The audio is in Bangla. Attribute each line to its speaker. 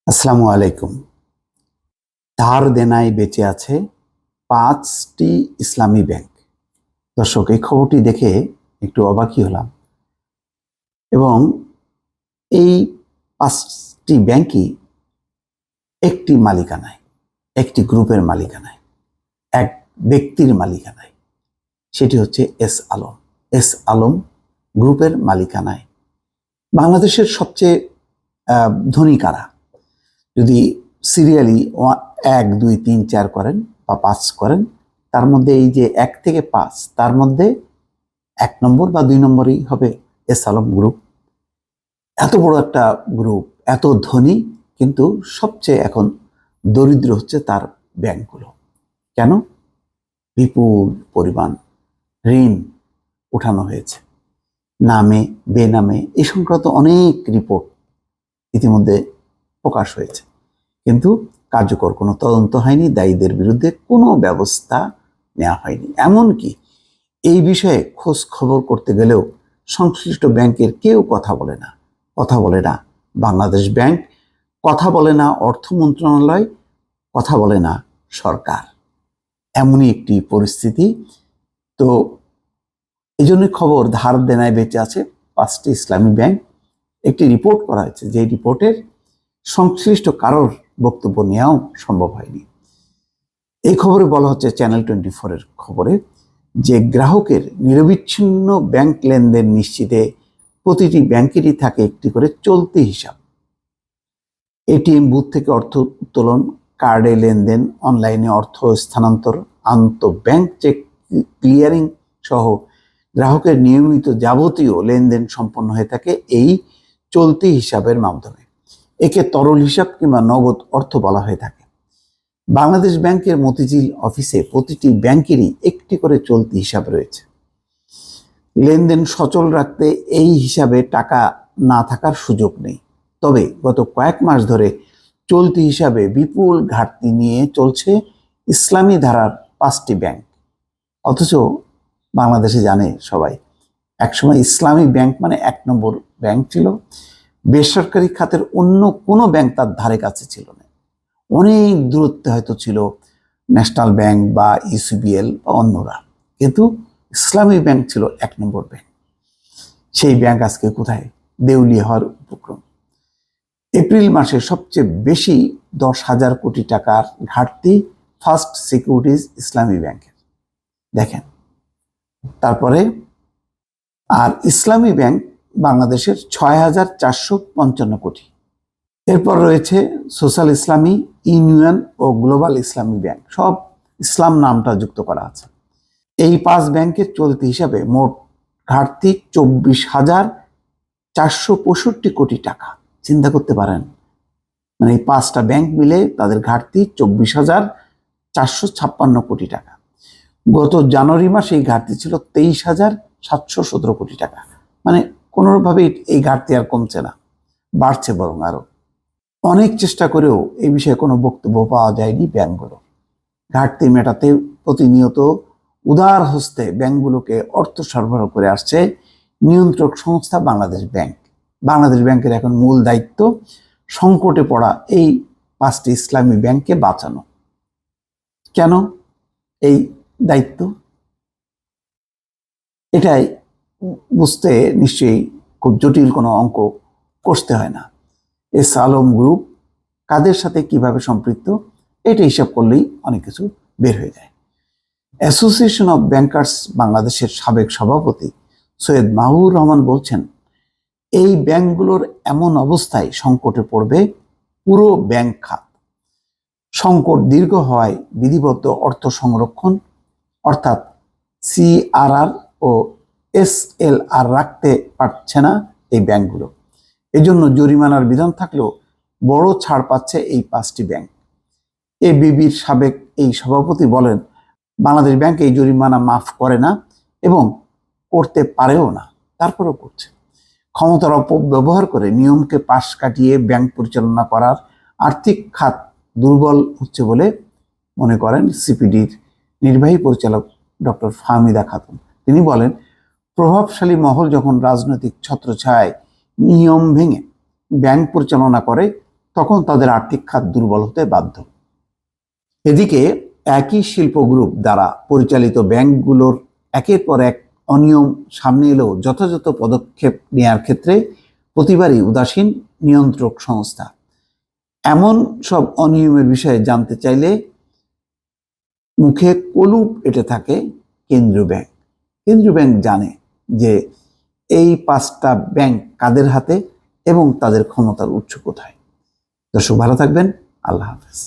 Speaker 1: আসসালামু আলাইকুম। ধার দেনায় বেঁচে আছে ৫টি ইসলামী ব্যাংক। দর্শক, এই খবরটি দেখে একটু অবাকই হলাম এবং এই ৫টি ব্যাংকই একটি মালিকানায়, একটি গ্রুপের মালিকানায়, এক ব্যক্তির মালিকানায়। সেটি হচ্ছে এস আলম গ্রুপের মালিকানায়। বাংলাদেশের সবচেয়ে ধনী কারা? যদি সিরিয়ালি ১, ২, ৩, ৪ করেন বা ৫ করেন, তার মধ্যে এই যে ১ থেকে ৫, তার মধ্যে ১ নম্বর বা ২ নম্বরই হবে এস আলম গ্রুপ। এত বড় একটা গ্রুপ, এত ধনী, কিন্তু সবচেয়ে এখন দরিদ্র হচ্ছে তার ব্যাংকগুলো। কেন? বিপুল পরিমাণ ঋণ উঠানো হয়েছে, নামে বেনামে। এই সংক্রান্ত অনেক রিপোর্ট ইতিমধ্যে প্রকাশ হয়েছে, কিন্তু কার্যকর কোনো তদন্ত হয়নি, দায়ীদের বিরুদ্ধে কোনো ব্যবস্থা নেওয়া হয়নি। এমনকি এই বিষয়ে খোঁজ খবর করতে গেলেও সংশ্লিষ্ট ব্যাংকের কেউ কথা বলে না বাংলাদেশ ব্যাংক, কথা বলে না অর্থ মন্ত্রণালয়, কথা বলে না সরকার। এমনই একটি পরিস্থিতি। তো এই জন্যই খবর, ধার দেনায় বেঁচে আছে ৫টি ইসলামী ব্যাংক। একটি রিপোর্ট করা হয়েছে, যে রিপোর্টের সংশ্লিষ্ট কারোর বক্তব্য নেওয়াও সম্ভব হয়নি। এই খবরে বলা হচ্ছে, চ্যানেল 24-এর খবরে, যে গ্রাহকের নিরবিচ্ছিন্ন ব্যাংক লেনদেন নিশ্চিতে প্রতিটি ব্যাংকেরই থাকে একটি করে চলতি হিসাব। এটিএম বুথ থেকে অর্থ উত্তোলন, কার্ডে লেনদেন, অনলাইনে অর্থ স্থানান্তর, আন্তঃব্যাংক চেক ক্লিয়ারিং সহ গ্রাহকের নিয়মিত যাবতীয় লেনদেন সম্পন্ন হয়ে থাকে এই চলতি হিসাবের মাধ্যমে। একে তরল হিসাব কিংবা নগদ অর্থ বলা হয়ে থাকে। বাংলাদেশ ব্যাংকের মতিঝিল অফিসে প্রতিটি ব্যাংকেরই একটি করে চলতি হিসাব রয়েছে। লেনদেন সচল রাখতে এই হিসাবে টাকা না থাকার সুযোগ নেই। তবে গত কয়েক মাস ধরে চলতি হিসাবে বিপুল ঘাটতি নিয়ে চলছে ইসলামী ধারার ৫টি ব্যাংক। অথচ বাংলাদেশে জানে সবাই, একসময় ইসলামী ব্যাংক মানে ১ নম্বর ব্যাংক ছিল। বেসরকারি খাতের অন্য কোনো ব্যাংক তার ধারে কাছে ছিল না। অনেক দূরত্বে হয়তো ছিল ন্যাশনাল ব্যাংক বা ইউসিবিএল বা অন্যরা, কিন্তু ইসলামী ব্যাংক ছিল ১ নম্বর ব্যাংক। সেই ব্যাংক আজকে কোথায়? দেউলিয়া হওয়ার উপক্রম। এপ্রিল মাসে সবচেয়ে বেশি ১০,০০০ কোটি টাকার ঘাটতি ফার্স্ট সিকিউরিটিজ ইসলামী ব্যাংকের। দেখেন, তারপরে আর ইসলামী ব্যাংক বাংলাদেশের ৬,৪৫৫ কোটি। এরপর রয়েছে সোশ্যাল ইসলামী, ইউনিয়ন ও গ্লোবাল ইসলামী ব্যাংক, সব ইসলাম নামটা যুক্ত করা আছে। এই ৫ ব্যাংকের চলতি হিসাবে মোট ঘাটতি ২৪,৪৬৫ কোটি টাকা। চিন্তা করতে পারেন, মানে এই ৫টা ব্যাংক মিলে তাদের ঘাটতি ২৪,৪৫৬ কোটি টাকা। গত জানুয়ারি মাসে এই ঘাটতি ছিল ২৩,৭১৭ কোটি টাকা। মানে কোনোভাবেই এই ঘাটতি আর কমছে না, বাড়ছে বরং আরো। অনেক চেষ্টা করেও এই বিষয়ে কোনো বক্তব্য পাওয়া যায়নি ব্যাংকগুলো। ঘাটতি মেটাতে প্রতিনিয়ত উদার হস্তে ব্যাংকগুলোকে অর্থ সরবরাহ করে আসছে নিয়ন্ত্রক সংস্থা বাংলাদেশ ব্যাংক। বাংলাদেশ ব্যাংকের এখন মূল দায়িত্ব সংকটে পড়া এই ৫টি ইসলামী ব্যাংককে বাঁচানো। কেন এই দায়িত্ব? এটাই বুঝতে নিশ্চয়ই খুব জটিল কোনো অঙ্ক কষতে হয় না। এস আলম গ্রুপ কাদের সাথে কিভাবে সম্পৃক্ত, এটা হিসাব করলেই অনেক কিছু বের হয়ে যায়। অ্যাসোসিয়েশন অব ব্যাংকার্স বাংলাদেশের সাবেক সভাপতি সৈয়দ মাহবুবুর রহমান বলছেন, এই ব্যাংকগুলোর এমন অবস্থায় সংকটে পড়বে পুরো ব্যাংক খাত। সংকট দীর্ঘ হওয়ায় বিধিবদ্ধ অর্থ সংরক্ষণ অর্থাৎ সিআরআর ও এসএলআর রাখতে পারছে না এই ব্যাংকগুলো। এজন্য জরিমানার বিধান থাকলেও বড় ছাড় পাচ্ছে এই ৫টি ব্যাংক। এবিবির সাবেক এই সভাপতি বলেন, বাংলাদেশ ব্যাংক এই জরিমানা মাফ করে না এবং করতে পারেও না, তারপরেও করছে। ক্ষমতার অপব্যবহার করে নিয়মকে পাশ কাটিয়ে ব্যাংক পরিচালনা করার আর্থিক খাত দুর্বল হচ্ছে বলে মনে করেন সিপিডির নির্বাহী পরিচালক ডক্টর ফাহমিদা খাতুন। তিনি বলেন, প্রভাবশালী মহল যখন রাজনৈতিক ছত্রছায়ায় নিয়ম ভেঙে ব্যাংক পরিচালনা করে, তখন তাদের আর্থিক খাত দুর্বল হতে বাধ্য। এদিকে একই শিল্প গ্রুপ দ্বারা পরিচালিত ব্যাংকগুলোর একের পর এক অনিয়ম সামনে এলেও যথাযথ পদক্ষেপ নেওয়ার ক্ষেত্রে প্রতিবারই উদাসীন নিয়ন্ত্রক সংস্থা। এমন সব অনিয়মের বিষয়ে জানতে চাইলে মুখে কলুপ এঁটে থাকে কেন্দ্রীয় ব্যাংক। কেন্দ্রীয় ব্যাংক জানে যে এই 5টা ব্যাংক কাদের হাতে এবং তাদের ক্ষমতার উৎস কোথায়। দর্শক ভালো থাকবেন। আল্লাহ হাফেজ।